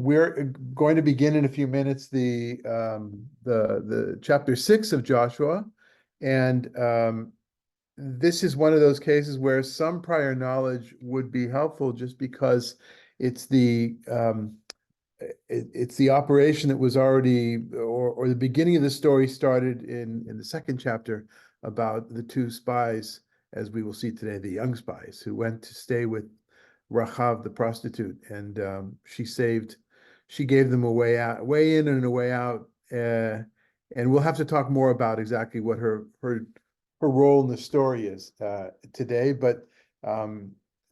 We're going to begin in a few minutes the chapter 6 of Joshua, and this is one of those cases where some prior knowledge would be helpful, just because it's it's the operation that was already, or the beginning of the story started in the second chapter, about the two spies, as we will see today, the young spies who went to stay with Rachav the prostitute, and she gave them a way out, way in and a way out, and we'll have to talk more about exactly what her role in the story is today. But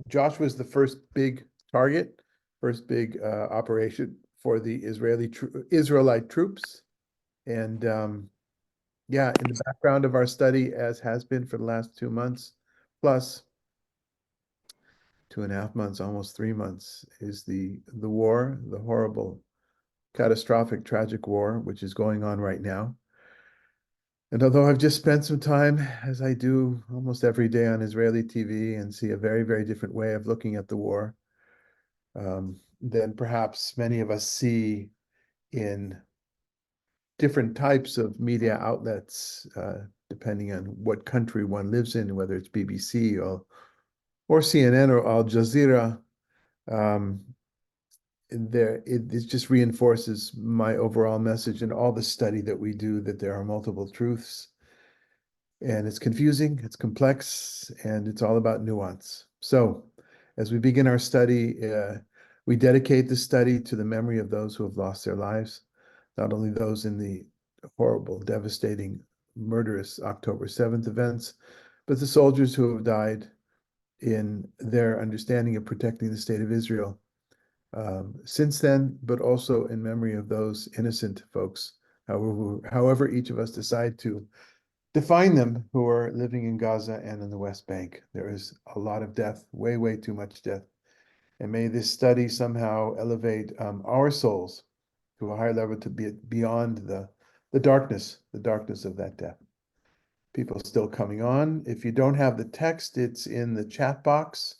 Joshua was the first big target, first big operation for the Israelite troops, and yeah, in the background of our study, as has been for the last 2 months, plus 2.5 months, almost 3 months, is the war, the horrible, catastrophic, tragic war, which is going on right now. And although I've just spent some time, as I do almost every day, on Israeli TV and see a very, very different way of looking at the war, than perhaps many of us see in different types of media outlets, depending on what country one lives in, whether it's BBC or CNN or Al Jazeera. Um, it just reinforces my overall message and all the study that we do, that there are multiple truths, and it's confusing, it's complex, and it's all about nuance. So as we begin our study, we dedicate the study to the memory of those who have lost their lives, not only those in the horrible, devastating, murderous October 7th events, but the soldiers who have died in their understanding of protecting the state of Israel since then, but also in memory of those innocent folks, however each of us decide to define them, who are living in Gaza and in the West Bank. There is a lot of death, way, way too much death. And may this study somehow elevate our souls to a higher level, to be beyond the darkness of that death. People still coming on. If you don't have the text, it's in the chat box.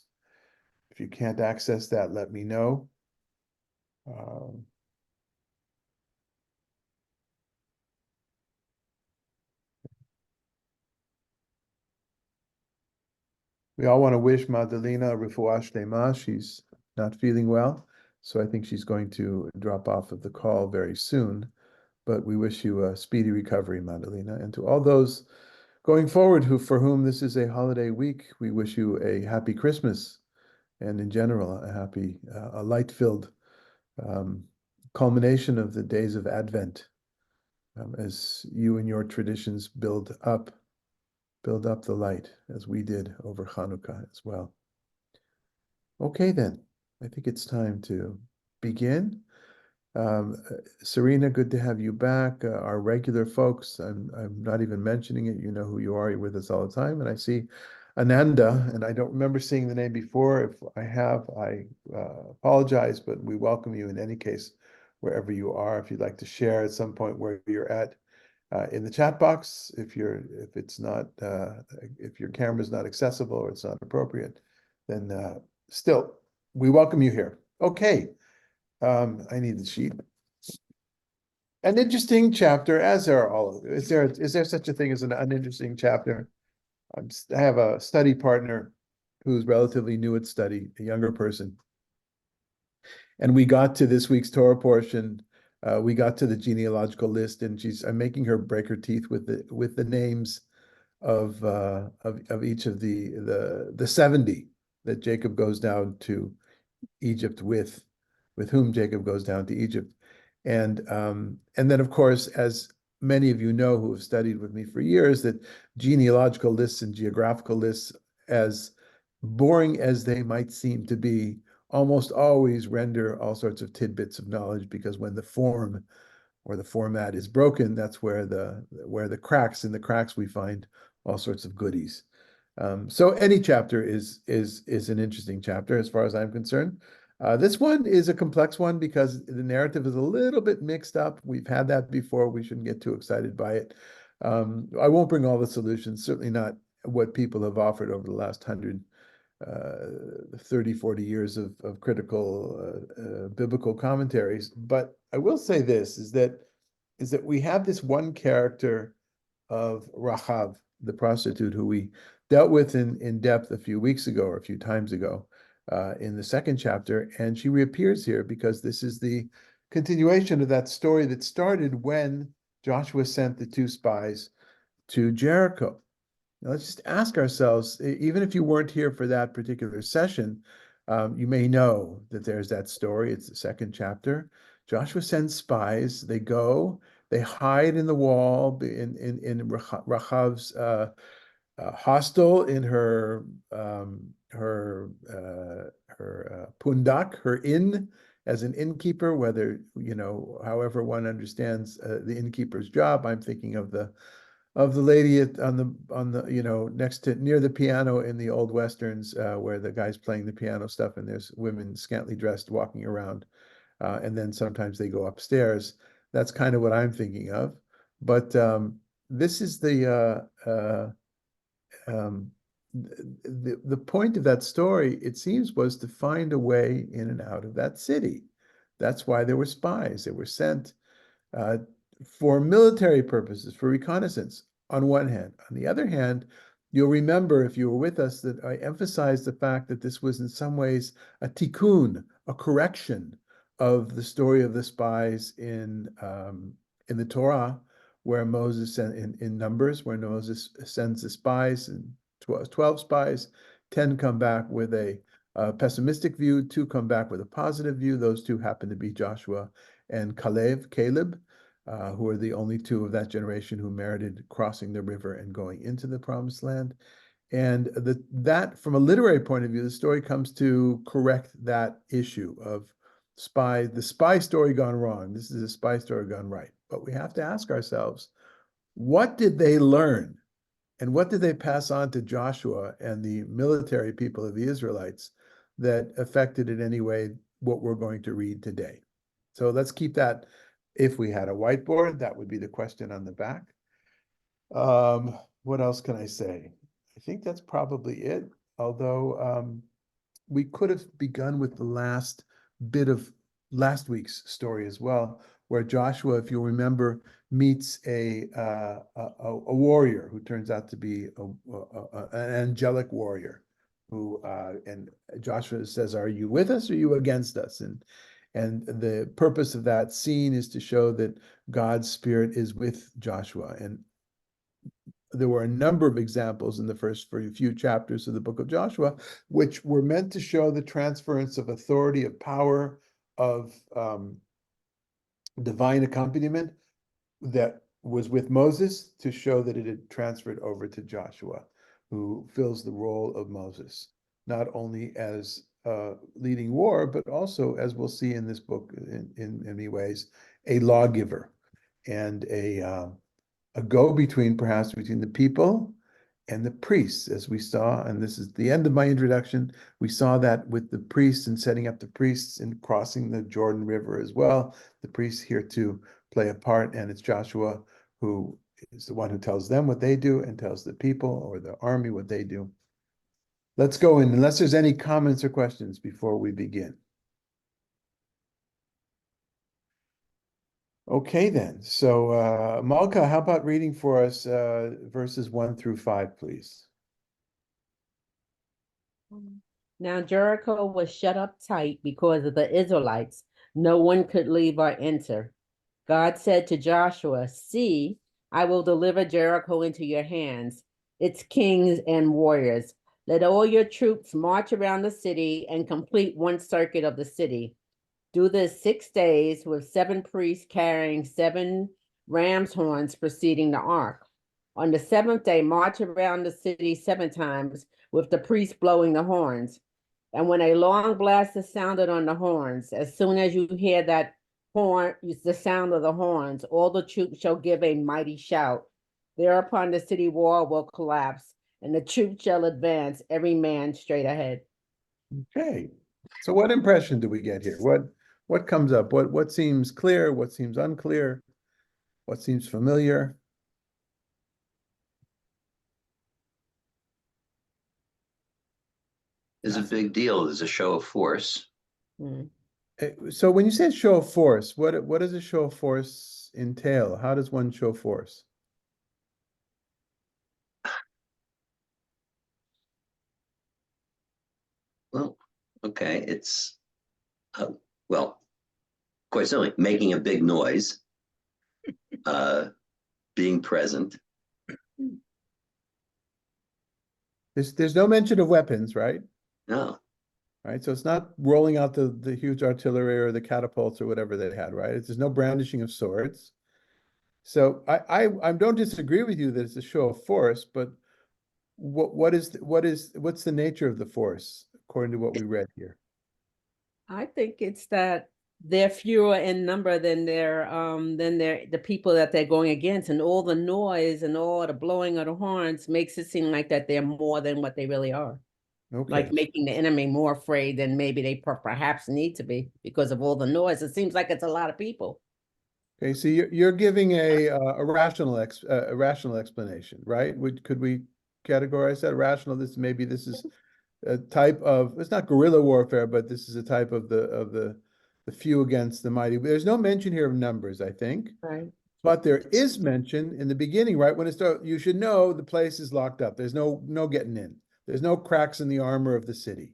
If you can't access that, let me know. We all want to wish Madalena refuah shlema. She's not feeling well, so I think she's going to drop off of the call very soon. But we wish you a speedy recovery, Madalena. And to all those going forward for whom this is a holiday week, we wish you a happy Christmas, and in general, a happy, a light-filled culmination of the days of Advent, as you and your traditions build up the light, as we did over Hanukkah as well. Okay, then, I think it's time to begin. Serena, good to have you back. Our regular folks, I'm not even mentioning it. You know who you are. You're with us all the time. And I see Ananda, and I don't remember seeing the name before. If I have, I apologize, but we welcome you in any case, wherever you are. If you'd like to share at some point where you're at, in the chat box, if it's not, if your camera is not accessible or it's not appropriate, then still, we welcome you here. Okay. I need the sheet. An interesting chapter, as there are all of them. Is there such a thing as an uninteresting chapter? I have a study partner who's relatively new at study, a younger person. And we got to this week's Torah portion. We got to the genealogical list, and I'm making her break her teeth with the names of each of the 70 that Jacob goes down to Egypt with whom Jacob goes down to Egypt. And then, of course, as many of you know who have studied with me for years, that genealogical lists and geographical lists, as boring as they might seem to be, almost always render all sorts of tidbits of knowledge, because when the form or the format is broken, that's where the cracks, in the cracks we find all sorts of goodies. So any chapter is an interesting chapter as far as I'm concerned. This one is a complex one because the narrative is a little bit mixed up. We've had that before. We shouldn't get too excited by it. I won't bring all the solutions, certainly not what people have offered over the last 100 30, 40 years of critical biblical commentaries. But I will say this, is that we have this one character of Rahav, the prostitute, who we dealt with in depth a few weeks ago or a few times ago in the second chapter. And she reappears here because this is the continuation of that story that started when Joshua sent the two spies to Jericho. Now, let's just ask ourselves, even if you weren't here for that particular session, you may know that there's that story. It's the second chapter. Joshua sends spies. They go, they hide in the wall in Rahav's hostel, in her pundak, her inn, as an innkeeper. Whether however one understands the innkeeper's job. I'm thinking of the lady on the next to near the piano in the old westerns, where the guy's playing the piano stuff and there's women scantily dressed walking around, and then sometimes they go upstairs. That's kind of what I'm thinking of. But this is um, the point of that story, it seems, was to find a way in and out of that city. That's why there were spies. They were sent uh, for military purposes, for reconnaissance, on one hand. On the other hand, you'll remember, if you were with us, that I emphasized the fact that this was in some ways a tikkun, a correction of the story of the spies in the Torah, where Moses sent in Numbers, where Moses sends the spies, and 12 spies, 10 come back with a pessimistic view, 2 come back with a positive view. Those 2 happen to be Joshua and Caleb, who are the only 2 of that generation who merited crossing the river and going into the promised land. And that, from a literary point of view, the story comes to correct that issue of the spy story gone wrong. This is a spy story gone right. But we have to ask ourselves, what did they learn? And what did they pass on to Joshua and the military people of the Israelites that affected in any way what we're going to read today? So let's keep that. If we had a whiteboard, that would be the question on the back. What else can I say? I think that's probably it. Although we could have begun with the last bit of last week's story as well, where Joshua, if you'll remember, meets a warrior who turns out to be an angelic warrior, and Joshua says, "Are you with us or are you against us?" And the purpose of that scene is to show that God's Spirit is with Joshua. And there were a number of examples in the first few chapters of the book of Joshua, which were meant to show the transference of authority, of power, of divine accompaniment that was with Moses, to show that it had transferred over to Joshua, who fills the role of Moses, not only as leading war, but also, as we'll see in this book, in many ways, a lawgiver and a go-between, perhaps, between the people and the priests, as we saw. And this is the end of my introduction. We saw that with the priests and setting up the priests and crossing the Jordan River as well. The priests here to play a part, and it's Joshua who is the one who tells them what they do and tells the people or the army what they do. Let's go in, unless there's any comments or questions before we begin. Okay, then. So, Malka, how about reading for us verses 1 through 5, please? Now Jericho was shut up tight because of the Israelites. No one could leave or enter. God said to Joshua, "See, I will deliver Jericho into your hands, its kings and warriors. Let all your troops march around the city and complete one circuit of the city. Do this 6 days with 7 priests carrying 7 ram's horns preceding the ark. On the 7th day, march around the city 7 times with the priests blowing the horns. And when a long blast is sounded on the horns, as soon as you hear that horn, the sound of the horns, all the troops shall give a mighty shout. Thereupon the city wall will collapse, and the troops shall advance, every man straight ahead." Okay. So what impression do we get here? What comes up? What seems clear? What seems unclear? What seems familiar? is a big deal. There's a show of force. Mm. So when you say show of force, what does a show of force entail? How does one show force? Well, okay, it's well, quite simply making a big noise, uh, being present. There's no mention of weapons, right? No, Right. So it's not rolling out the huge artillery or the catapults or whatever they had, right? There's no brandishing of swords. So I don't disagree with you that it's a show of force, but what's the nature of the force according to what we read here? I think it's that they're fewer in number than the people that they're going against, and all the noise and all the blowing of the horns makes it seem like that they're more than what they really are. Okay. Like making the enemy more afraid than maybe they perhaps need to be because of all the noise. It seems like it's a lot of people. Okay, so you're giving a rational explanation, right? Could we categorize that rational? This is a type of, it's not guerrilla warfare, but this is a type of the few against the mighty. There's no mention here of numbers, I think. Right. But there is mention in the beginning, right? When it starts, you should know the place is locked up. There's no getting in. There's no cracks in the armor of the city.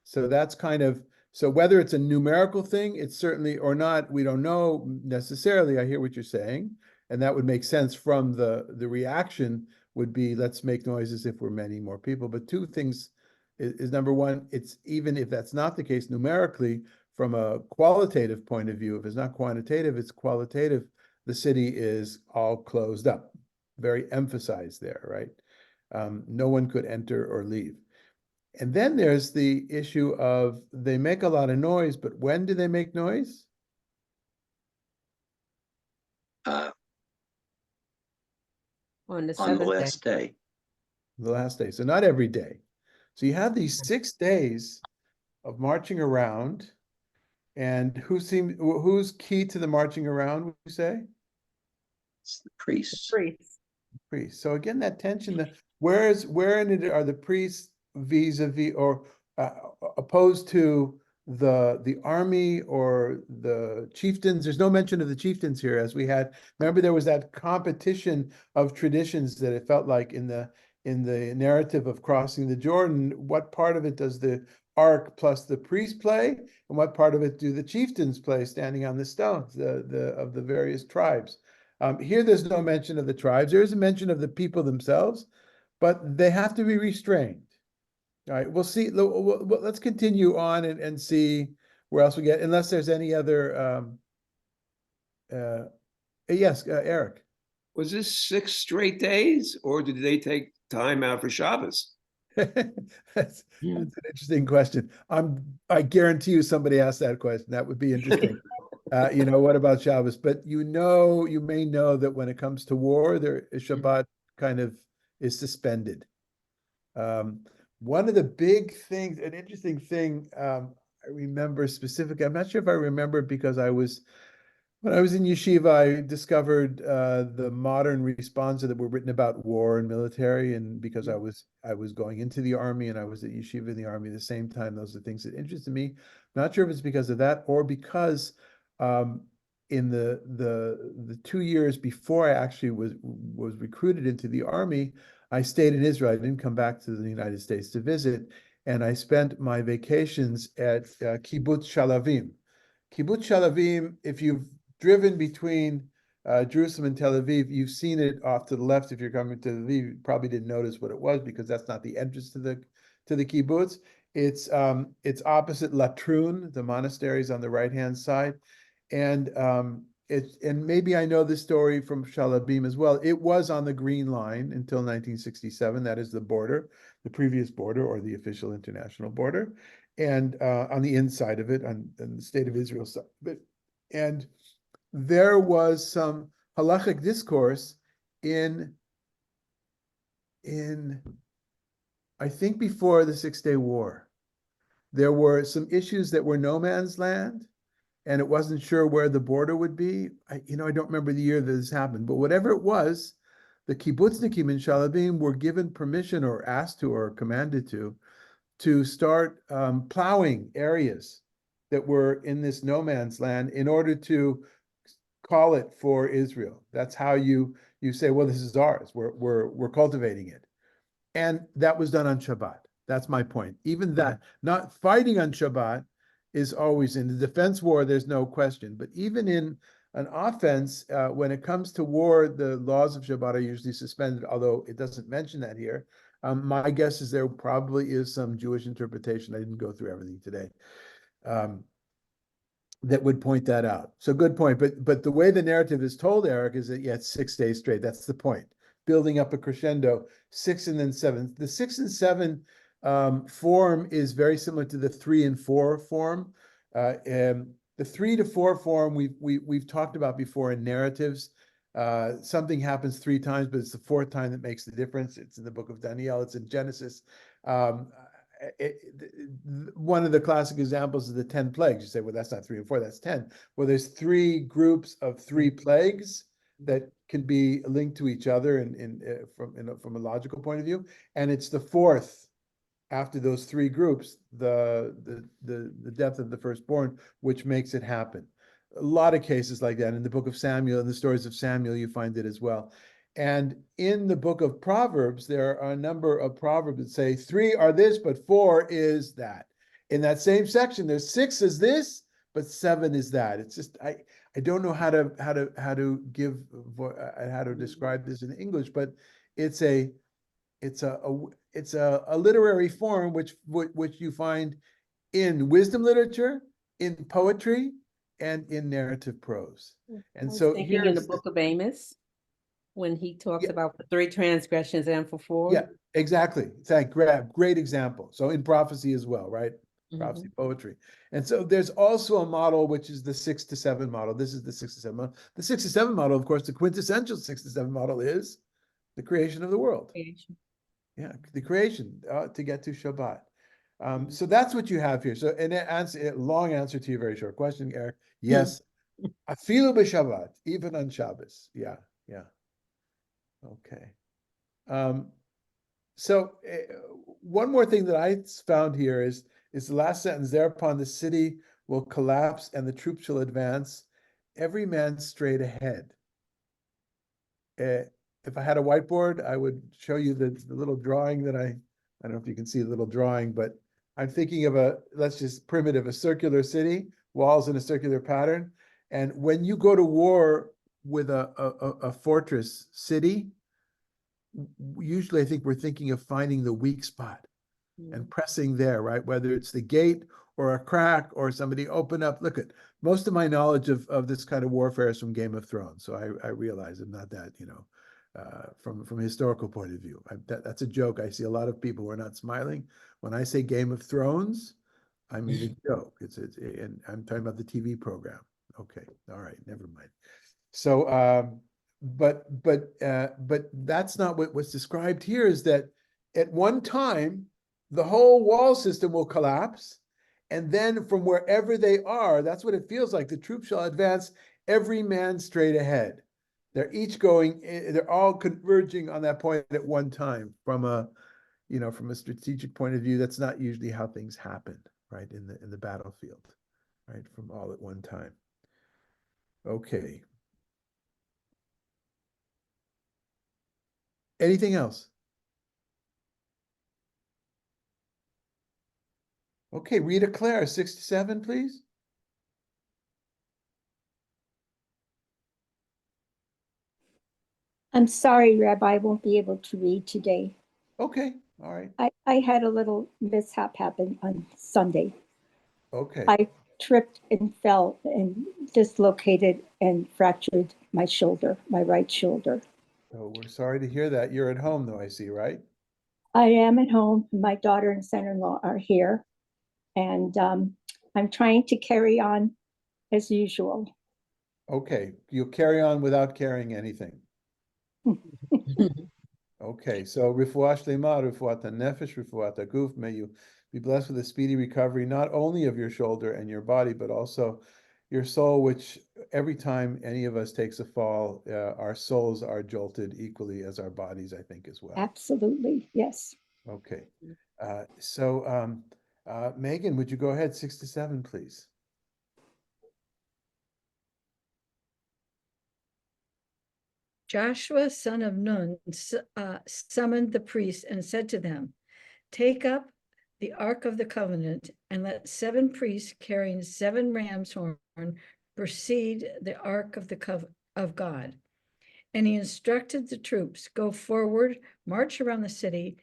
So that's kind of, so whether it's a numerical thing, it's certainly, or not, we don't know necessarily. I hear what you're saying. And that would make sense from the reaction would be, let's make noises if we're many more people. But two things is number one, it's even if that's not the case numerically, from a qualitative point of view, if it's not quantitative, it's qualitative, the city is all closed up, very emphasized there, right? No one could enter or leave. And then there's the issue of they make a lot of noise, but when do they make noise? uh, On the on the seventh day. last day. The last day. So not every day. So you have these 6 days of marching around, and who's key to the marching around, would you say? It's the priests. Priests. Priests. So again, that tension, where in it are the priests vis-a-vis or uh, opposed to the army or the chieftains? There's no mention of the chieftains here, as we had. Remember, there was that competition of traditions that it felt like in the narrative of crossing the Jordan. What part of it does the ark plus the priest play, and what part of it do the chieftains play, standing on the stones, of the various tribes? Here, there's no mention of the tribes. There is a mention of the people themselves, but they have to be restrained. All right, we'll see. Let's continue on and see where else we get, unless there's any other. Yes, Eric. Was this 6 straight days, or did they take time out for Shabbos? That's an interesting question. I guarantee you somebody asked that question. That would be interesting. What about Shabbos? But you may know that when it comes to war, Shabbat kind of is suspended. One of the big things, an interesting thing, I remember specifically, I'm not sure if I remember it because when I was in yeshiva, I discovered the modern responsa that were written about war and military, and because I was going into the army and I was at yeshiva in the army at the same time, those are things that interested me. Not sure if it's because of that or because in the 2 years before I actually was recruited into the army, I stayed in Israel. I didn't come back to the United States to visit, and I spent my vacations at Kibbutz Shalavim. Kibbutz Shalavim, if you've driven between Jerusalem and Tel Aviv, you've seen it off to the left. If you're coming to Tel Aviv, you probably didn't notice what it was because that's not the entrance to the kibbutz. It's opposite Latrun, the monasteries on the right-hand side. And and maybe I know this story from Shalabim as well. It was on the Green Line until 1967. That is the border, the previous border or the official international border. And on the inside of it, on the state of Israel side of it. And there was some halachic discourse in I think before the 6-Day War. There were some issues that were no man's land, and it wasn't sure where the border would be. I don't remember the year that this happened, but whatever it was, the kibbutznikim in Shalabim were given permission or asked to or commanded to to start plowing areas that were in this no man's land in order to call it for Israel. That's how you say, well, this is ours. We're cultivating it. And that was done on Shabbat. That's my point. Even that, not fighting on Shabbat is always in the defense war, there's no question. But even in an offense, when it comes to war, the laws of Shabbat are usually suspended, although it doesn't mention that here. My guess is there probably is some Jewish interpretation. I didn't go through everything today. That would point that out. So good point. But the way the narrative is told, Eric, is that, yeah, it's 6 days straight. That's the point. Building up a crescendo, 6 and then 7. The 6 and 7 form is very similar to the 3 and 4 form. And the 3 to 4 form we've talked about before in narratives. Something happens 3 times, but it's the 4th time that makes the difference. It's in the book of Daniel. It's in Genesis. One of the classic examples is the 10 plagues. You say, well, that's not 3 and 4, that's 10. Well, there's 3 groups of 3 plagues that can be linked to each other from a logical point of view, and it's the 4th after those 3 groups, the death of the firstborn, which makes it happen. A lot of cases like that in the book of Samuel, in the stories of Samuel, you find it as well. And in the book of Proverbs, there are a number of proverbs that say 3 are this, but 4 is that. In that same section, there's 6 is this, but 7 is that. It's just I don't know how to describe this in English, but it's a literary form which you find in wisdom literature, in poetry, and in narrative prose. And so thinking in the book of Amos, when he talks about for 3 transgressions and for 4. Yeah, exactly. It's like great example. So in prophecy as well, right? Prophecy, poetry. And so there's also a model, which is the 6 to 7 model. This is the 6 to 7 model. The 6 to 7 model, of course, the quintessential 6 to 7 model is the creation of the world. Yeah, the creation to get to Shabbat. So that's what you have here. So an answer, a long answer to your very short question, Eric. Yes, afilu b'Shabbat, even on Shabbos. Yeah. Okay. So one more thing that I found here is the last sentence. Thereupon the city will collapse and the troops shall advance, every man straight ahead. If I had a whiteboard, I would show you the little drawing that I don't know if you can see the little drawing, but I'm thinking of let's just primitive, a circular city, walls in a circular pattern. And when you go to war with a fortress city, usually I think we're thinking of finding the weak spot and pressing there, right? Whether it's the gate or a crack or somebody open up. Look at most of my knowledge of this kind of warfare is from Game of Thrones. So I realize I'm not that, from a historical point of view. That's a joke. I see a lot of people who are not smiling. When I say Game of Thrones, I mean a joke. And I'm talking about the TV program. Okay. All right. Never mind. So, but that's not what's described here, is that at one time, the whole wall system will collapse. And then from wherever they are, that's what it feels like. The troops shall advance, every man straight ahead. They're each going, they're all converging on that point at one time. From a strategic point of view, that's not usually how things happen, right? In the battlefield, right? From all at one time. Okay. Anything else? Okay, Rita Claire, 67, please. I'm sorry, Rabbi, I won't be able to read today. Okay, all right. I had a little mishap happen on Sunday. Okay. I tripped and fell and dislocated and fractured my shoulder, my right shoulder. Oh, we're sorry to hear that. You're at home though, I see, right? I am at home. My daughter and son-in-law are here. And I'm trying to carry on as usual. Okay, you'll carry on without carrying anything. Okay, so refuah shlema, refuat nefesh, refuat guf. May you be blessed with a speedy recovery, not only of your shoulder and your body, but also your soul, which every time any of us takes a fall, our souls are jolted equally as our bodies, I think, as well. Absolutely, yes. Okay. Megan, would you go ahead, 6 to 7, please? Joshua, son of Nun, summoned the priests and said to them, "Take up the Ark of the Covenant, and let 7 priests carrying 7 ram's horn precede the Ark of God." And he instructed the troops, "Go forward, march around the city,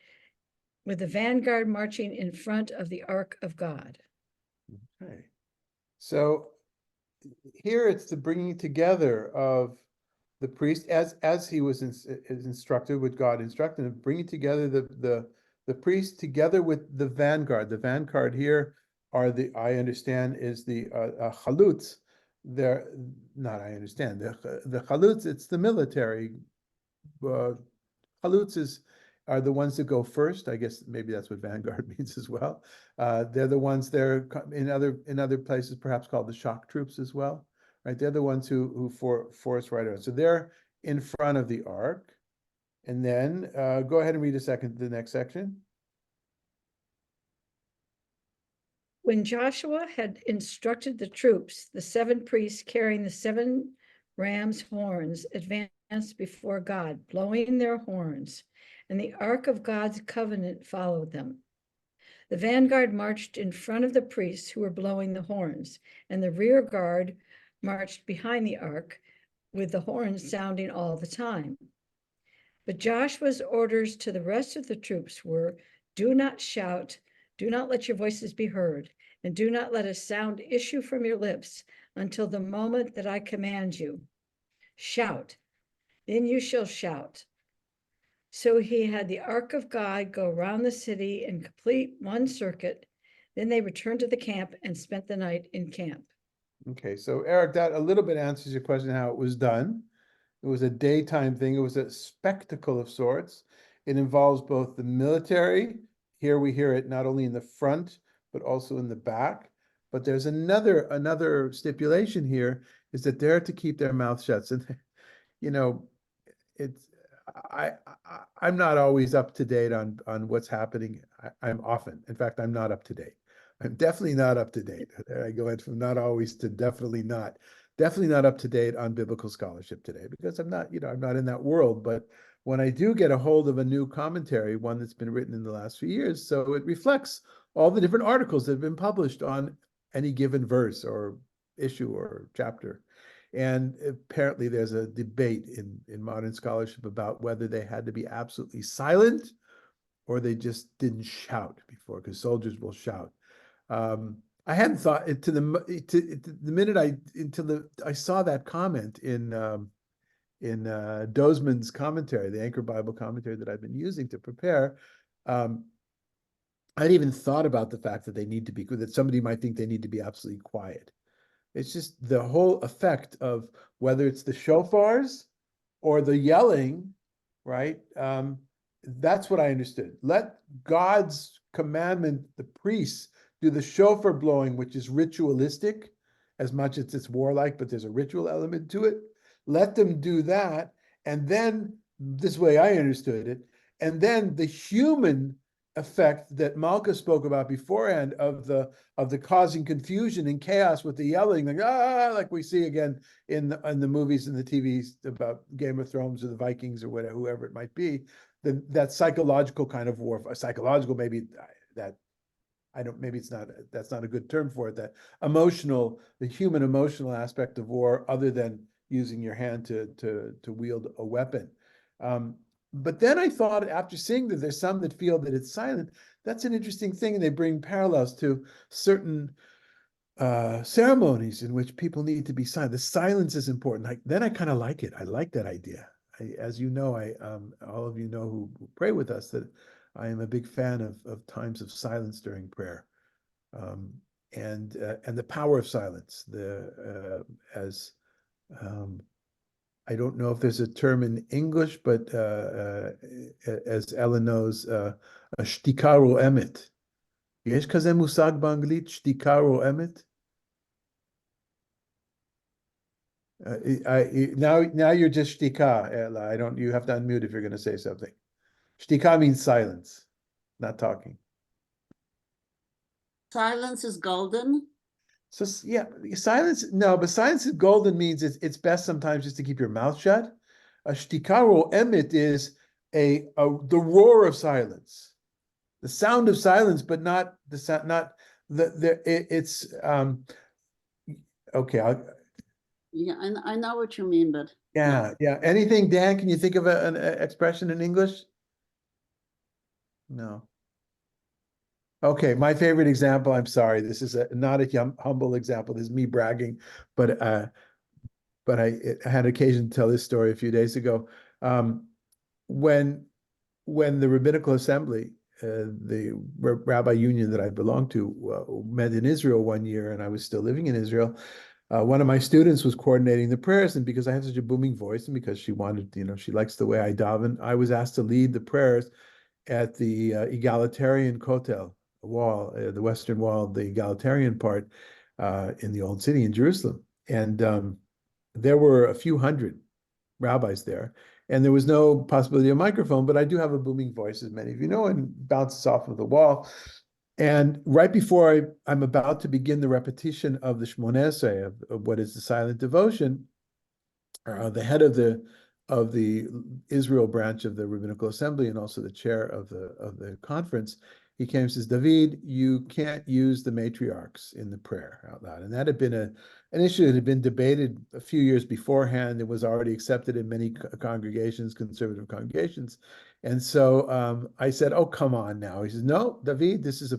with the vanguard marching in front of the Ark of God." Okay. So here it's the bringing together of the priest as he was is instructed, what God instructed him, bringing together the priest together with the vanguard. The vanguard here are I understand is the chalutz. They're not, I understand the chalutz. It's the military. Chalutz are the ones that go first. I guess maybe that's what vanguard means as well. They're the ones they're in other places perhaps called the shock troops as well, right? They're the ones who force right around. So they're in front of the ark. And then go ahead and read the next section. When Joshua had instructed the troops, the 7 priests carrying the 7 ram's horns advanced before God, blowing their horns, and the Ark of God's covenant followed them. The vanguard marched in front of the priests who were blowing the horns, and the rear guard marched behind the ark with the horns sounding all the time. But Joshua's orders to the rest of the troops were, "Do not shout, do not let your voices be heard, and do not let a sound issue from your lips until the moment that I command you. Shout, then you shall shout." So he had the Ark of God go around the city and complete one circuit. Then they returned to the camp and spent the night in camp. Okay, so Eric, that a little bit answers your question how it was done. It was a daytime thing. It was a spectacle of sorts. It involves both the military. Here we hear it not only in the front, but also in the back. But there's another stipulation here is that they're to keep their mouth shut. And you know, it's I'm not always up to date on what's happening. I'm often, in fact, I'm not up to date. I'm definitely not up to date. I go in from not always to definitely not up to date on biblical scholarship today because I'm not in that world. But when I do get a hold of a new commentary, one that's been written in the last few years, so it reflects all the different articles that have been published on any given verse or issue or chapter. And apparently there's a debate in modern scholarship about whether they had to be absolutely silent or they just didn't shout before, because soldiers will shout. I hadn't thought to the minute I saw that comment in Dozman's commentary, the Anchor Bible commentary that I've been using to prepare. I'd even thought about the fact that that somebody might think they need to be absolutely quiet. It's just the whole effect of whether it's the shofars or the yelling, right? That's what I understood. Let God's commandment, the priests, do the shofar blowing, which is ritualistic as much as it's warlike, but there's a ritual element to it. Let them do that. And then, this way I understood it, and then the human effect that Malka spoke about beforehand of the causing confusion and chaos with the yelling, like we see again in the movies and the TVs about Game of Thrones or the Vikings or whatever, whoever it might be, that psychological kind of warfare, psychological maybe that maybe that's not a good term for it, that the human emotional aspect of war, other than using your hand to wield a weapon. But then I thought, after seeing that there's some that feel that it's silent, that's an interesting thing. And they bring parallels to certain ceremonies in which people need to be silent. The silence is important. Then I kind of like it. I like that idea. As you know, all of you know who pray with us that I am a big fan of times of silence during prayer, and the power of silence. I don't know if there's a term in English, but as Ellen knows, שתיקה רועמת. יש כזה מושג באנגלית, שתיקה רועמת? Now you're just shtika, Ella. You have to unmute if you're going to say something. Shtika means silence, not talking. Silence is golden. So yeah, silence, no, but silence is golden means it's best sometimes just to keep your mouth shut. A shtikaro emet is the roar of silence, the sound of silence, but not the sound, not it's okay. Yeah, I know what you mean, but Yeah, yeah. Anything, Dan? Can you think of an expression in English? No. Okay, my favorite example. I'm sorry, this is not a humble example. This is me bragging, but I had occasion to tell this story a few days ago. Um, when the Rabbinical Assembly, the rabbi union that I belonged to, met in Israel one year, and I was still living in Israel. One of my students was coordinating the prayers, and because I have such a booming voice, and because she wanted, she likes the way I daven, I was asked to lead the prayers at the egalitarian Kotel wall, the western wall, the egalitarian part in the old city in Jerusalem. And there were a few hundred rabbis there, and there was no possibility of microphone, but I do have a booming voice, as many of you know, and bounces off of the wall. And right before I'm about to begin the repetition of the Shmoneh Esrei, of what is the silent devotion, the head of the Israel branch of the Rabbinical Assembly and also the chair of the conference, he came and says, David, you can't use the matriarchs in the prayer out loud. And that had been an issue that had been debated a few years beforehand. It was already accepted in many congregations, conservative congregations. And so I said, oh, come on now. He says, no, David, this is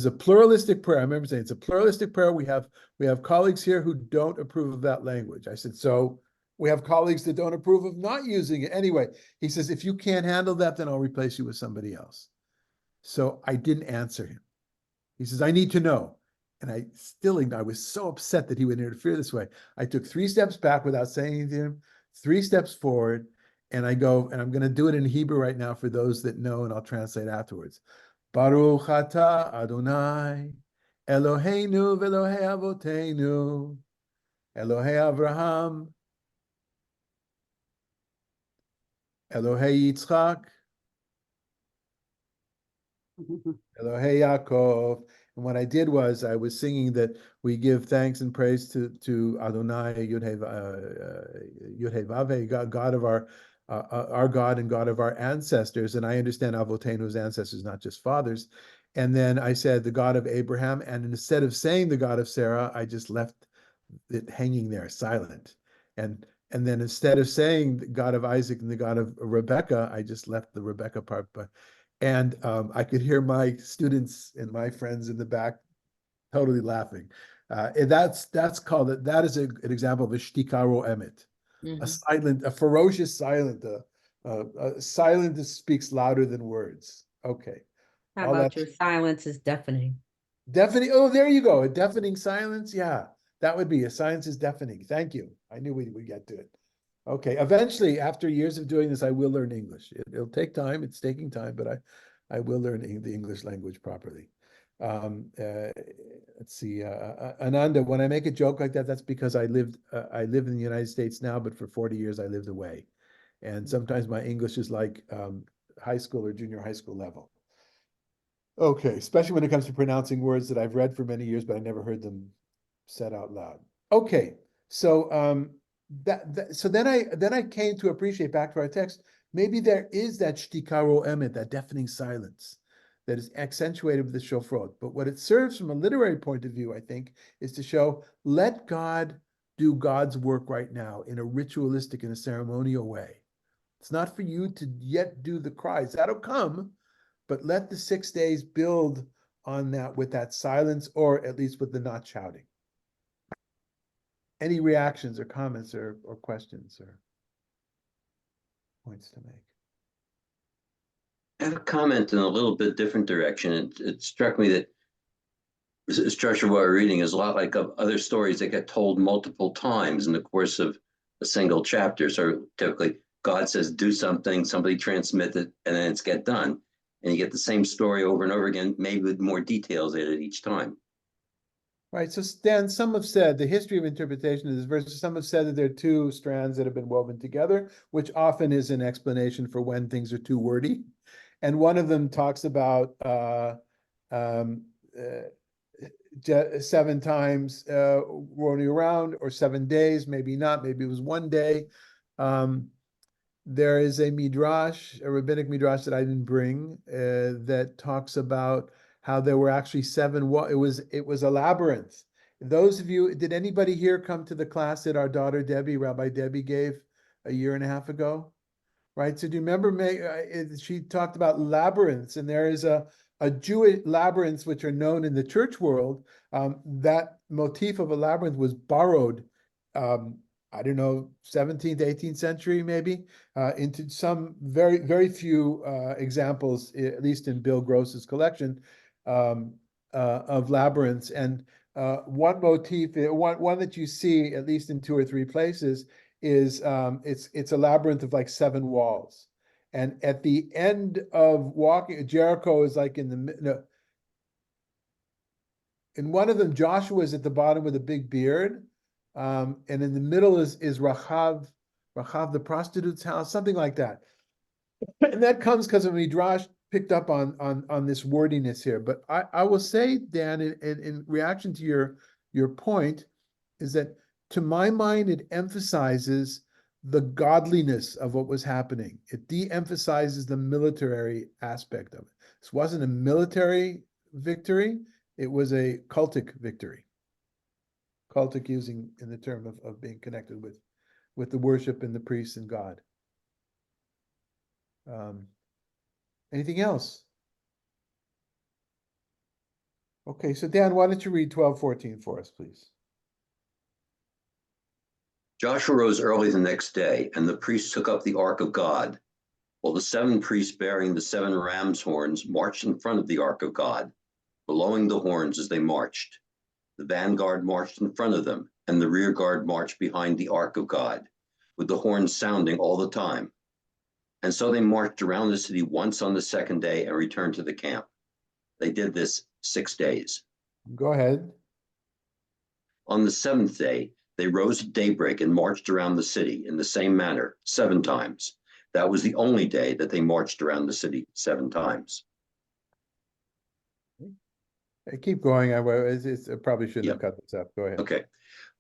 a pluralistic prayer. I remember saying it's a pluralistic prayer. We have colleagues here who don't approve of that language. I said, so we have colleagues that don't approve of not using it. Anyway, he says, if you can't handle that, then I'll replace you with somebody else. So I didn't answer him. He says, I need to know. And I was so upset that he would interfere this way. I took 3 steps back without saying anything to him, 3 steps forward, and I go, and I'm going to do it in Hebrew right now for those that know, and I'll translate afterwards. Baruch atah Adonai, Eloheinu v'Elohei avoteinu, Elohei Avraham, Elohei Yitzchak, Elohei Yaakov. And what I did was I was singing that we give thanks and praise to Adonai Yud-Heh Vaveh, God of our God and God of our ancestors. And I understand Avotenu's ancestors, not just fathers. And then I said the God of Abraham. And instead of saying the God of Sarah, I just left it hanging there, silent. And then instead of saying the God of Isaac and the God of Rebecca, I just left the Rebecca part. And I could hear my students and my friends in the back totally laughing. And that is an example of a shtikaro emet, a ferocious silent, a silent that speaks louder than words. Okay. How about your silence is deafening? Deafening. Oh, there you go. A deafening silence. Yeah, that would be a silence is deafening. Thank you. I knew we would get to it. Okay. Eventually, after years of doing this, I will learn English. It'll take time. It's taking time, but I will learn the English language properly. Let's see. Ananda, when I make a joke like that, that's because I live in the United States now, but for 40 years I lived away. And sometimes my English is like high school or junior high school level. Okay, especially when it comes to pronouncing words that I've read for many years, but I never heard them said out loud. Okay, so so then I came to appreciate, back to our text, maybe there is that shtikaro emet, that deafening silence that is accentuated with the shofrot. But what it serves from a literary point of view, I think, is to show, let God do God's work right now in a ritualistic and a ceremonial way. It's not for you to yet do the cries. That'll come, but let the 6 days build on that with that silence, or at least with the not shouting. Any reactions or comments or questions or points to make? I have a comment in a little bit different direction. It struck me that the structure of what we're reading is a lot like of other stories that get told multiple times in the course of a single chapter. So typically God says, do something, somebody transmits it, and then it's get done. And you get the same story over and over again, maybe with more details added each time. Right. So Stan, some have said the history of interpretation of this verse, some have said that there are 2 strands that have been woven together, which often is an explanation for when things are too wordy. And one of them talks about 7 times rolling around, or 7 days, maybe not, maybe it was 1 day. There is a midrash, a rabbinic midrash that I didn't bring, that talks about how there were actually 7. It was a labyrinth. Those of you, did anybody here come to the class that our daughter Debbie, Rabbi Debbie, gave a year and a half ago? Right. So do you remember she talked about labyrinths, and there is a Jewish labyrinths which are known in the church world. That motif of a labyrinth was borrowed, I don't know, 17th, 18th century, maybe, into some very, very few examples, at least in Bill Gross's collection, of labyrinths. And one motif, one that you see at least in 2 or 3 places, is it's a labyrinth of like 7 walls. And at the end of walking, Jericho is like in one of them, Joshua is at the bottom with a big beard. And in the middle is Rachav the prostitute's house, something like that. And that comes because of Midrash picked up on this wordiness here. But I will say, Dan, in reaction to your point, is that to my mind, it emphasizes the godliness of what was happening. It de-emphasizes the military aspect of it. This wasn't a military victory. It was a cultic victory. Cultic, using in the term of being connected with the worship and the priests and God. Anything else? Okay, so Dan, why don't you read 12:14 for us, please? Joshua rose early the next day, and the priests took up the ark of God, while the 7 priests bearing the 7 ram's horns marched in front of the ark of God, blowing the horns as they marched. The vanguard marched in front of them, and the rear guard marched behind the ark of God, with the horns sounding all the time. And so they marched around the city once on the 2nd day and returned to the camp. They did this 6 days. Go ahead. On the 7th day, they rose at daybreak and marched around the city in the same manner 7 times. That was the only day that they marched around the city 7 times. Keep going. I probably shouldn't have Yep. cut this up. Go ahead. Okay.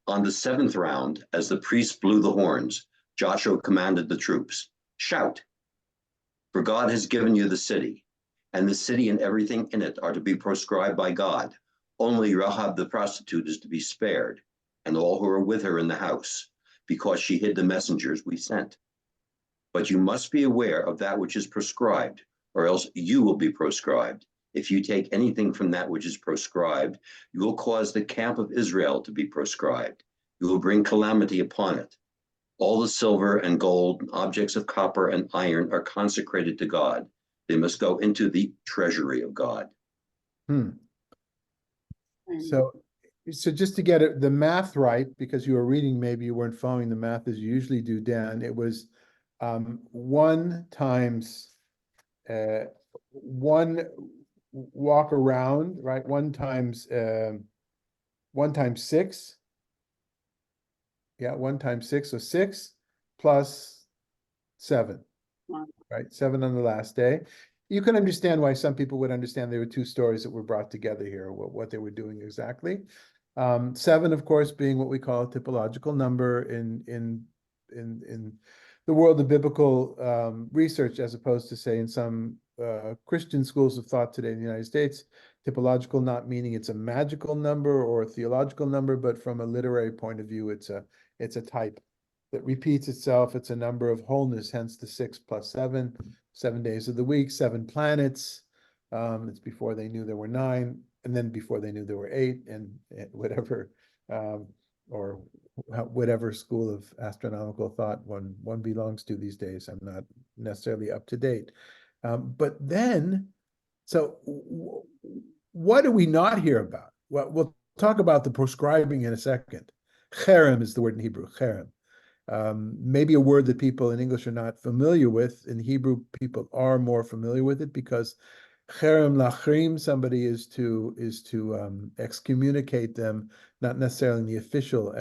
On the 7th round, as the priests blew the horns, Joshua commanded the troops, "Shout, for God has given you the city, and the city and everything in it are to be proscribed by God. Only Rahab the prostitute is to be spared, and all who are with her in the house, because she hid the messengers we sent. But you must be aware of that which is proscribed, or else you will be proscribed. If you take anything from that which is proscribed, you will cause the camp of Israel to be proscribed. You will bring calamity upon it. All the silver and gold, objects of copper and iron are consecrated to God. They must go into the treasury of God." And So just to get the math right, because you were reading, maybe you weren't following the math as you usually do, Dan, it was 1 times 1 walk around, right? 1 times 6. Yeah, 1 times 6, so 6 plus 7, Wow. right? 7 on the last day. You can understand why some people would understand there were 2 stories that were brought together here, what they were doing exactly. 7, of course, being what we call a typological number in the world of biblical research, as opposed to, say, in some Christian schools of thought today in the United States. Typological not meaning it's a magical number or a theological number, but from a literary point of view, it's a type that repeats itself. It's a number of wholeness, hence the 6 plus 7, 7 days of the week, 7 planets. It's before they knew there were 9, and then before they knew there were 8, and whatever, or whatever school of astronomical thought one belongs to these days. I'm not necessarily up to date. But then, so what do we not hear about? Well, we'll talk about the proscribing in a second. Cherem is the word in Hebrew, cherem. Maybe a word that people in English are not familiar with. In Hebrew, people are more familiar with it, because cherem lachrim, somebody is to excommunicate them, not necessarily in the official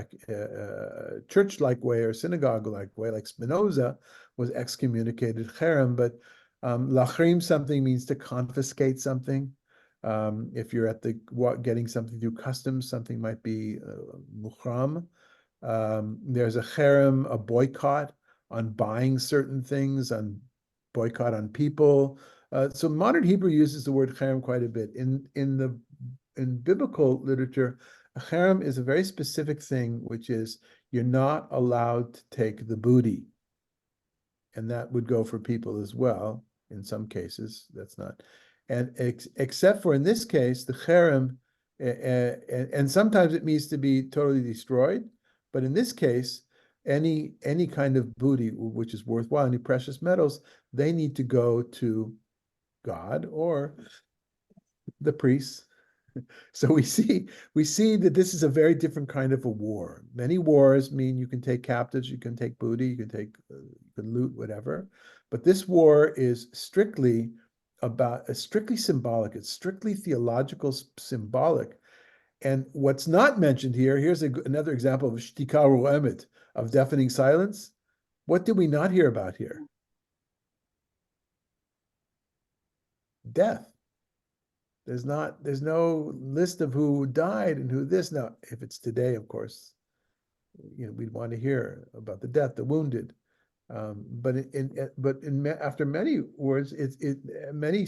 church-like way or synagogue-like way, like Spinoza was excommunicated cherem, but lachrim something means to confiscate something. If you're at the getting something through customs, something might be muhram. There's a cherem, a boycott on buying certain things, on boycott on people. So modern Hebrew uses the word cherem quite a bit. In biblical literature, a cherem is a very specific thing, which is you're not allowed to take the booty. And that would go for people as well. In some cases, that's not. And except for in this case, the cherem, and sometimes it means to be totally destroyed. But in this case, any kind of booty which is worthwhile, any precious metals, they need to go to God or the priests. So we see that this is a very different kind of a war. Many wars mean you can take captives, you can take booty, you can loot, whatever. But this war is strictly symbolic. It's strictly theological, symbolic. And what's not mentioned here, here's another example of shtika ro'emet, of deafening silence. What did we not hear about here? Death. There's no list of who died and who this. Now, if it's today, of course, we'd want to hear about the death, the wounded. But after many wars, many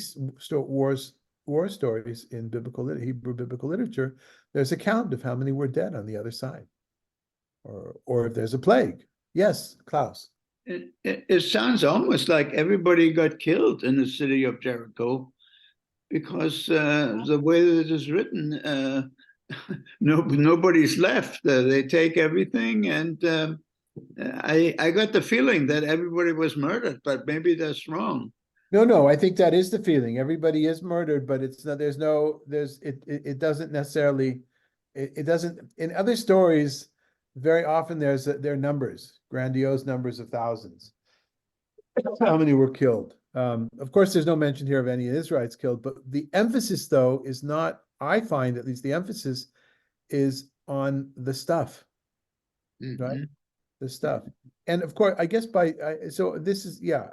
war stories in Hebrew biblical literature, there's a count of how many were dead on the other side, or if there's a plague. Yes, Klaus. It sounds almost like everybody got killed in the city of Jericho, because the way that it is written, nobody's left. They take everything, and I got the feeling that everybody was murdered, but maybe that's wrong. No, I think that is the feeling. Everybody is murdered, but it's not. It doesn't necessarily. It doesn't. In other stories, very often there are numbers, grandiose numbers of thousands. How many were killed? Of course, there's no mention here of any Israelites killed, but the emphasis, though, is not, I find at least the emphasis is on the stuff, right? The stuff. And of course, I guess so this is, yeah,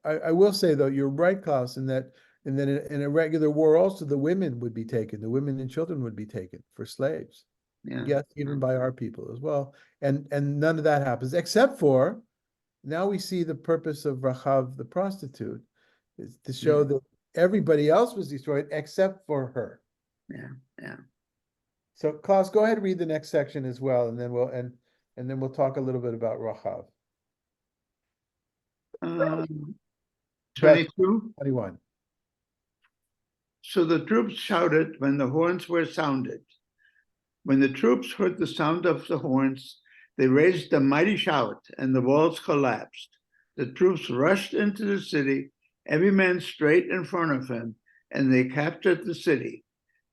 I will say, though, you're right, Klaus, in that in a regular war also, the women would be taken, the women and children would be taken for slaves. Yeah. Yes, even by our people as well. And none of that happens, except for, now we see the purpose of Rachav, the prostitute, is to show that everybody else was destroyed except for her. Yeah. So Klaus, go ahead and read the next section as well, and then we'll talk a little bit about Rachav. 22. 21. So the troops shouted when the horns were sounded. When the troops heard the sound of the horns, they raised a mighty shout, and the walls collapsed. The troops rushed into the city, every man straight in front of him, and they captured the city.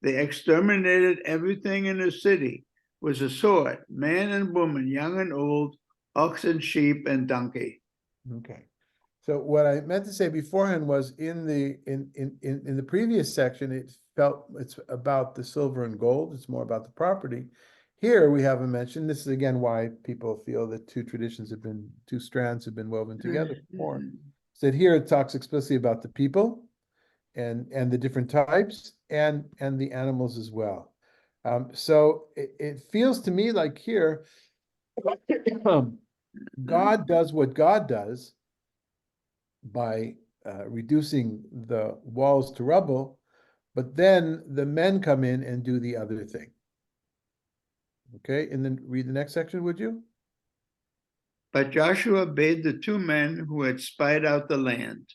They exterminated everything in the city with a sword, man and woman, young and old, ox and sheep and donkey. Okay. So what I meant to say beforehand was in the previous section, it's about the silver and gold. It's more about the property. Here we haven't mentioned, this is again why people feel that two strands have been woven together before. So here it talks explicitly about the people and the different types and the animals as well. So it feels to me like here, God does what God does by reducing the walls to rubble, but then the men come in and do the other thing. Okay, and then read the next section, would you? But Joshua bade the two men who had spied out the land,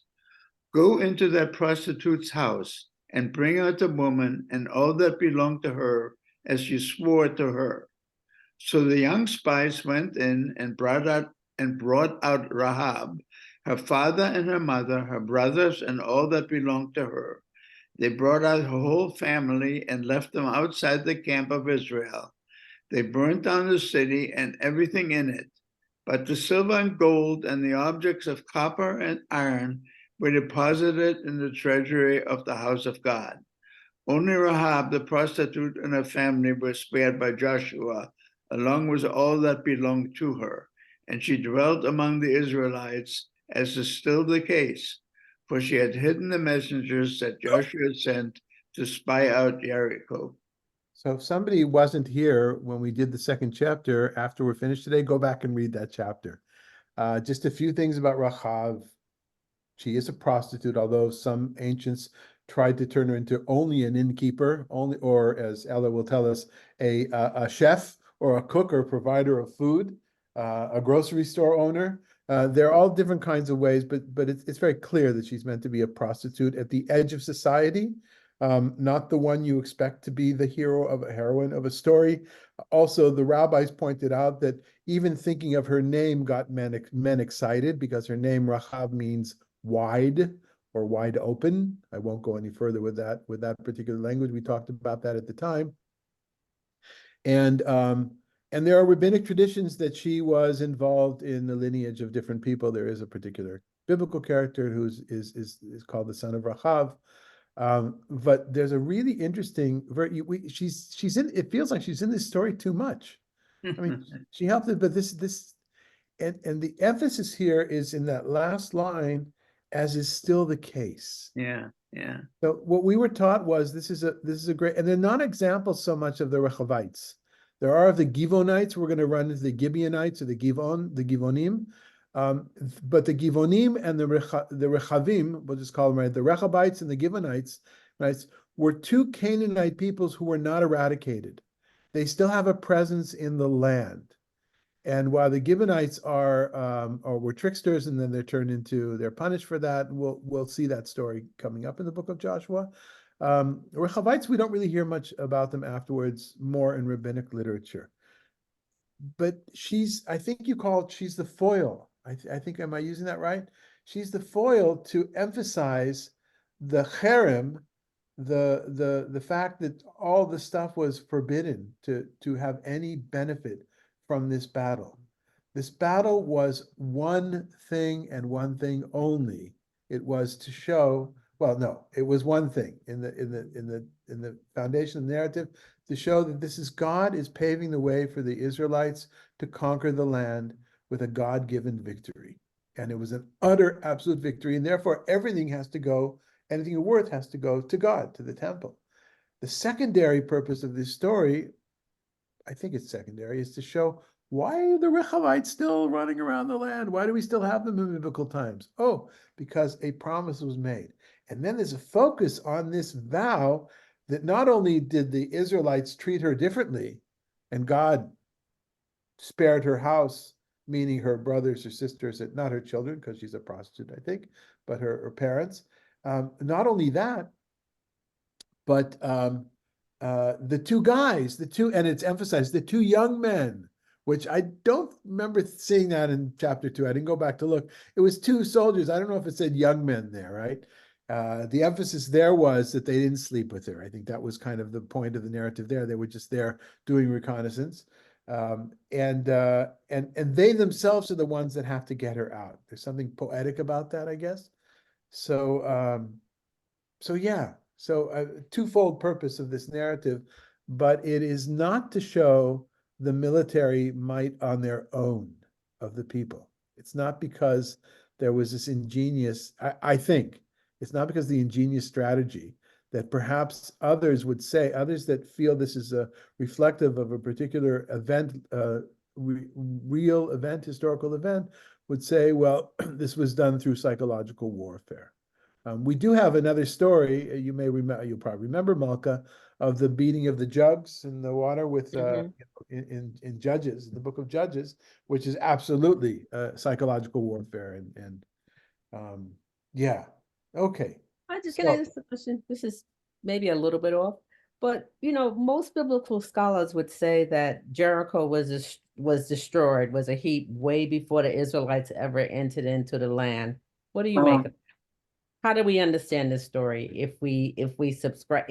"Go into that prostitute's house and bring out the woman and all that belonged to her, as you swore to her." So the young spies went in and brought out Rahab, her father and her mother, her brothers, and all that belonged to her. They brought out her whole family and left them outside the camp of Israel. They burnt down the city and everything in it, but the silver and gold and the objects of copper and iron were deposited in the treasury of the house of God. Only Rahab, the prostitute, and her family were spared by Joshua, along with all that belonged to her, and she dwelt among the Israelites, as is still the case, for she had hidden the messengers that Joshua sent to spy out Jericho. So if somebody wasn't here when we did the second chapter, after we're finished today, go back and read that chapter. Just a few things about Rachav. She is a prostitute, although some ancients tried to turn her into only an innkeeper, only, or as Ella will tell us, a chef or a cook or provider of food, a grocery store owner. They're all different kinds of ways, but it's very clear that she's meant to be a prostitute at the edge of society, not the one you expect to be the hero of a heroine of a story. Also, the rabbis pointed out that even thinking of her name got men excited because her name Rachav means wide or wide open. I won't go any further with that particular language. We talked about that at the time. And there are rabbinic traditions that she was involved in the lineage of different people. There is a particular biblical character who is called the son of Rachav. But there's a really interesting, she's in, it feels like she's in this story too much. I mean, she helped it, but and the emphasis here is in that last line, as is still the case. Yeah. So what we were taught was this is a great, and they're not examples so much of the Rechavites. There are of the Givonites. We're going to run into the Gibeonites or the Givonim. But the Givonim and the Rechavim, we'll just call them right, the Rechabites and the Givonites, right, were two Canaanite peoples who were not eradicated. They still have a presence in the land. And while the Gibeonites were tricksters, and then they're punished for that. We'll see that story coming up in the book of Joshua. Rechavites, we don't really hear much about them afterwards, more in rabbinic literature. But she's the foil. I think, am I using that right? She's the foil to emphasize the cherem, the fact that all the stuff was forbidden to have any benefit from this battle. This battle was one thing and one thing only. It was to show, well, no, it was one thing in the foundation of the narrative, to show that this is God is paving the way for the Israelites to conquer the land with a God-given victory. And it was an utter absolute victory, and therefore everything has to go, anything of worth has to go to God, to the temple. The secondary purpose of this story, I think it's secondary, is to show why are the Rechavites still running around the land? Why do we still have them in biblical times? Oh, because a promise was made. And then there's a focus on this vow that not only did the Israelites treat her differently, and God spared her house, meaning her brothers or sisters, not her children, because she's a prostitute, I think, but her parents. Not only that, but the two guys, and it's emphasized, the two young men, which I don't remember seeing that in chapter 2. I didn't go back to look. It was two soldiers. I don't know if it said young men there, right? The emphasis there was that they didn't sleep with her. I think that was kind of the point of the narrative there. They were just there doing reconnaissance. And they themselves are the ones that have to get her out. There's something poetic about that, I guess. So yeah. So a twofold purpose of this narrative, but it is not to show the military might on their own of the people. It's not because there was this ingenious, I think, it's not because the ingenious strategy that perhaps others would say, others that feel this is a reflective of a particular event, real event, historical event, would say, well, this was done through psychological warfare. We do have another story. You may remember, you'll probably remember, Malka, of the beating of the jugs in the water with in Judges, in the book of Judges, which is absolutely psychological warfare. And yeah, okay. Can I ask a question? This is maybe a little bit off, but most biblical scholars would say that Jericho was destroyed, was a heap way before the Israelites ever entered into the land. What do you make of? How do we understand this story if we subscribe,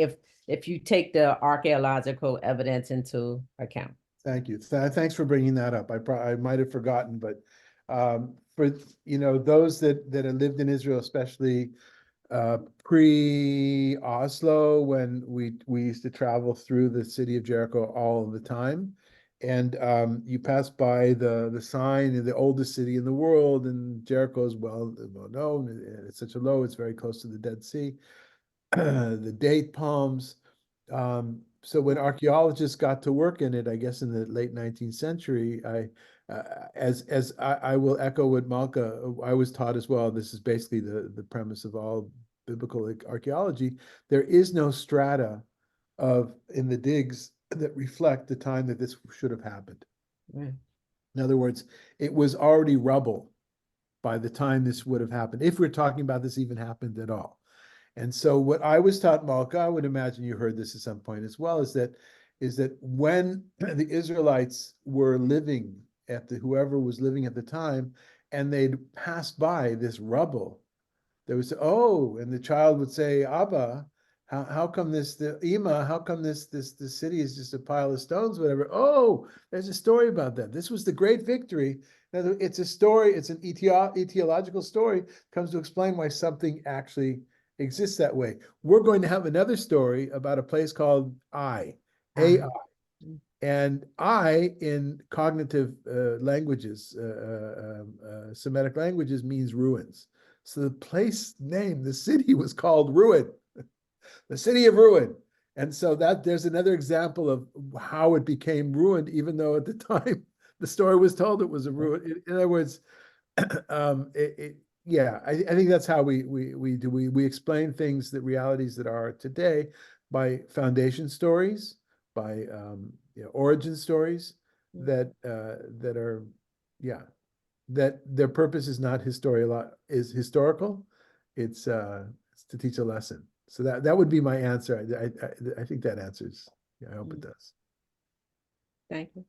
if you take the archaeological evidence into account? Thank you. Thanks for bringing that up. I might have forgotten, but for those that have lived in Israel, especially pre-Oslo, when we used to travel through the city of Jericho all the time, and you pass by the sign in the oldest city in the world, and Jericho is well known. It's such a low, it's very close to the Dead Sea. the date palms. So when archaeologists got to work in it, I guess in the late 19th century, as I will echo what Malka, I was taught as well. This is basically the premise of all biblical archaeology. There is no strata in the digs that reflect the time that this should have happened. Right. In other words, it was already rubble by the time this would have happened, if we're talking about this even happened at all. And so what I was taught, Malka, I would imagine you heard this at some point as well, is that when the Israelites were living whoever was living at the time, and they'd pass by this rubble, there was, oh, and the child would say, Abba, how come the Ima, how come this city is just a pile of stones, whatever? Oh, there's a story about that. This was the great victory. Now, it's a story, it's an etiological story, comes to explain why something actually exists that way. We're going to have another story about a place called Ai, AI. And I, in cognitive languages, Semitic languages, means ruins. So the place name, the city was called Ruin, the city of Ruin. And so there's another example of how it became ruined, even though at the time the story was told it was a ruin. In other words, yeah, I think that's how we do. We explain things, that realities that are today, by foundation stories, by origin stories that are, yeah, that their purpose is not historical. It's to teach a lesson. So that would be my answer. I think that answers. Yeah, I hope it does. Thank you.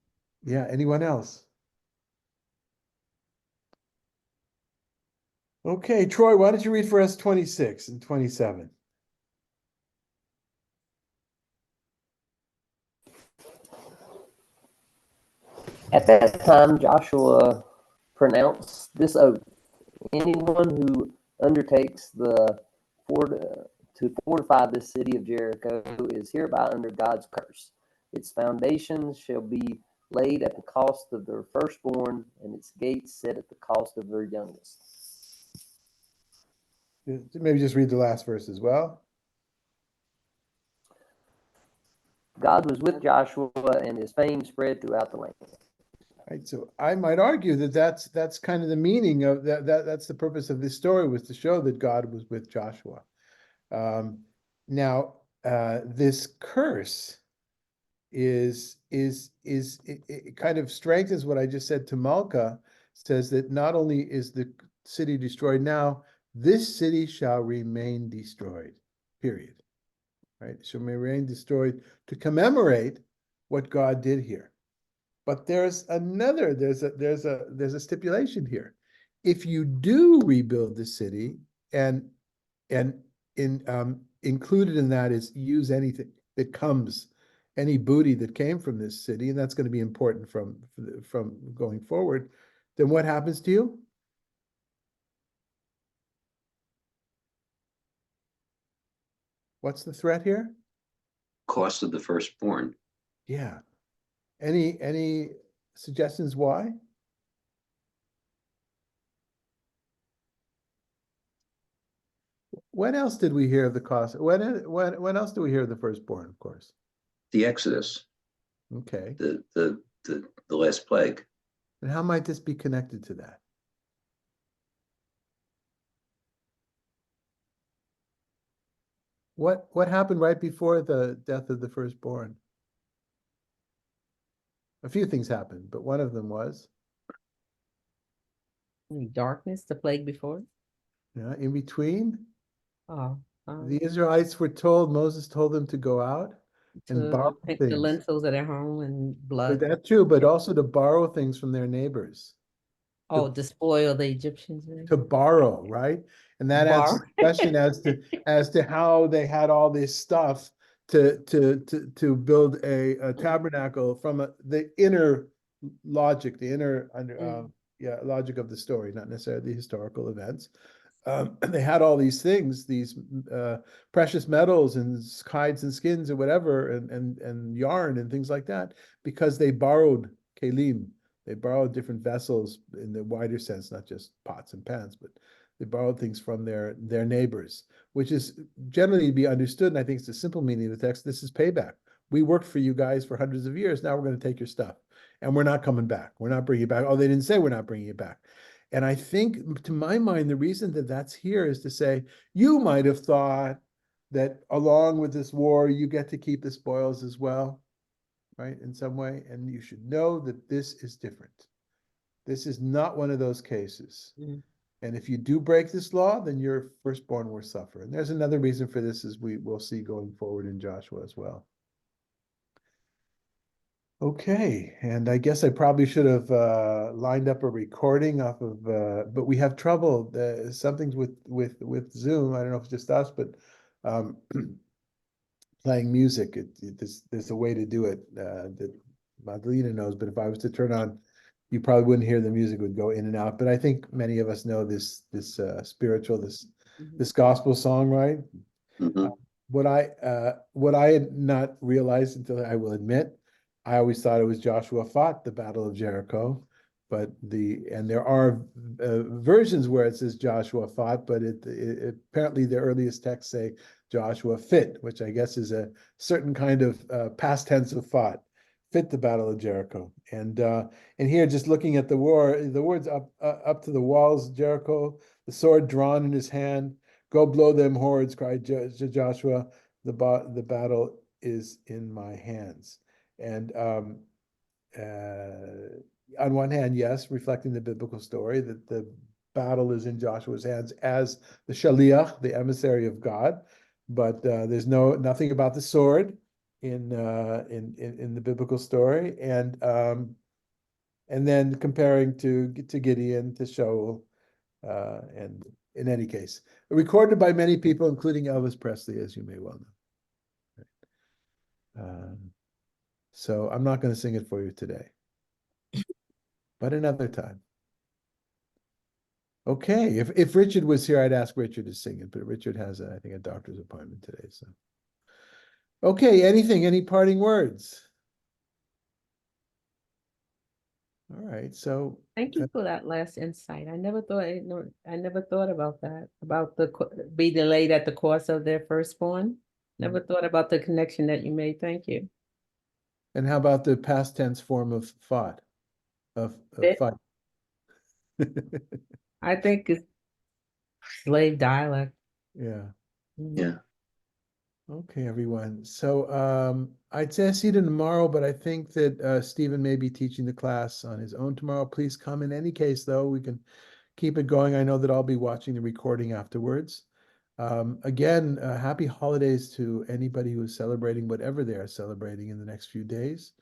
Yeah. Anyone else? Okay, Troy, why don't you read for us 26 and 27? At that time, Joshua pronounced this oath: anyone who undertakes to fortify this city of Jericho is hereby under God's curse. Its foundations shall be laid at the cost of their firstborn, and its gates set at the cost of their youngest. Maybe just read the last verse as well. God was with Joshua, and his fame spread throughout the land. Right, so I might argue that that's kind of the meaning of that's the purpose of this story, was to show that God was with Joshua. Now, this curse it kind of strengthens what I just said to Malka. Says that not only is the city destroyed now, this city shall remain destroyed, period. Right? Shall remain destroyed to commemorate what God did here. But there's a stipulation here. If you do rebuild the city, and included in that is use anything that comes, any booty that came from this city, and that's going to be important from going forward, then what happens to you? What's the threat here? Cost of the firstborn. Yeah. Any suggestions why? When else did we hear of the cost? When else do we hear of the firstborn, of course? The Exodus, Okay. the last plague. And how might this be connected to that? What happened right before the death of the firstborn? A few things happened, but one of them was, Darkness, the plague before. in between, Oh, the Israelites were told, Moses told them to go out and borrow to pick the things. lentils of their home and But blood. that's true, but also to borrow things from their neighbors. Oh, to spoil the Egyptians. To borrow, right? And that answers the question as to how they had all this stuff to build a tabernacle from the inner logic, the inner logic of the story, not necessarily the historical events. They had all these things, these precious metals and hides and skins or whatever, and yarn and things like that, because they borrowed kelim. They borrowed different vessels in the wider sense, not just pots and pans, but They borrowed things from their neighbors, which is generally to be understood. And I think it's the simple meaning of the text. This is payback. We worked for you guys for hundreds of years. Now we're going to take your stuff and we're not coming back. We're not bringing it back. Oh, they didn't say we're not bringing it back. And I think, to my mind, the reason that that's here is to say, you might have thought that along with this war, you get to keep the spoils as well, right? In some way. And you should know that this is different. This is not one of those cases. Mhm. And if you do break this law, then your firstborn will suffer. And there's another reason for this, as we will see going forward in Joshua as well. Okay, and I guess I probably should have lined up a recording off of, but we have trouble. Something's with Zoom. I don't know if it's just us, but playing music. There's a way to do it that Madalena knows. But if I was to turn on, you probably wouldn't hear the music, would go in and out. But I think many of us know this spiritual, this gospel song, right? Mhm. What I had not realized, until I will admit, I always thought it was Joshua fought the Battle of Jericho, but there are versions where it says Joshua fought, but apparently the earliest texts say Joshua fit, which I guess is a certain kind of past tense of fought, fit the Battle of Jericho. And here, just looking at the words up to the walls, Jericho, the sword drawn in his hand. Go blow them hordes, cried Joshua. The battle is in my hands. And on one hand, yes, reflecting the biblical story that the battle is in Joshua's hands as the shaliach, the emissary of God. But there's nothing about the sword in the biblical story. And then comparing to Gideon, to Shaul, and in any case, recorded by many people, including Elvis Presley, as you may well know. So I'm not going to sing it for you today, but another time. Okay, if Richard was here, I'd ask Richard to sing it, but Richard has, I think, a doctor's appointment today. So, okay, any parting words? All right, so Thank you for that last insight. I never thought about that, about be delayed at the cost of their firstborn. Never thought about the connection that you made. Thank you. And how about the past tense form of fought, of Fit. fight? I think it's slave dialect. Yeah. Mhm. Yeah. Okay, everyone. So I'd say I see you tomorrow, but I think that Stephen may be teaching the class on his own tomorrow. Please come. In any case, though, we can keep it going. I know that I'll be watching the recording afterwards. Again, happy holidays to anybody who is celebrating whatever they are celebrating in the next few days,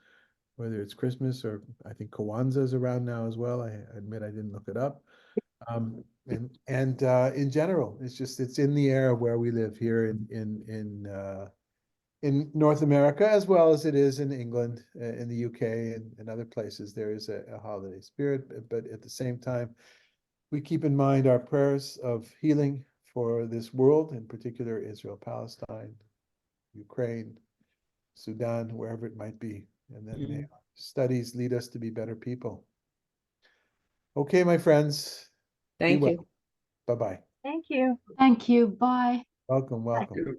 whether it's Christmas or I think Kwanzaa is around now as well. I admit I didn't look it up. And in general, it's in the air where we live here in North America, as well as it is in England, in the UK, and other places. There is a holiday spirit, but at the same time, we keep in mind our prayers of healing for this world, in particular Israel, Palestine, Ukraine, Sudan, wherever it might be, and that may our studies lead us to be better people. Okay, my friends. Be Thank well. you. Bye-bye. Thank you. Thank you. Bye. Welcome, welcome.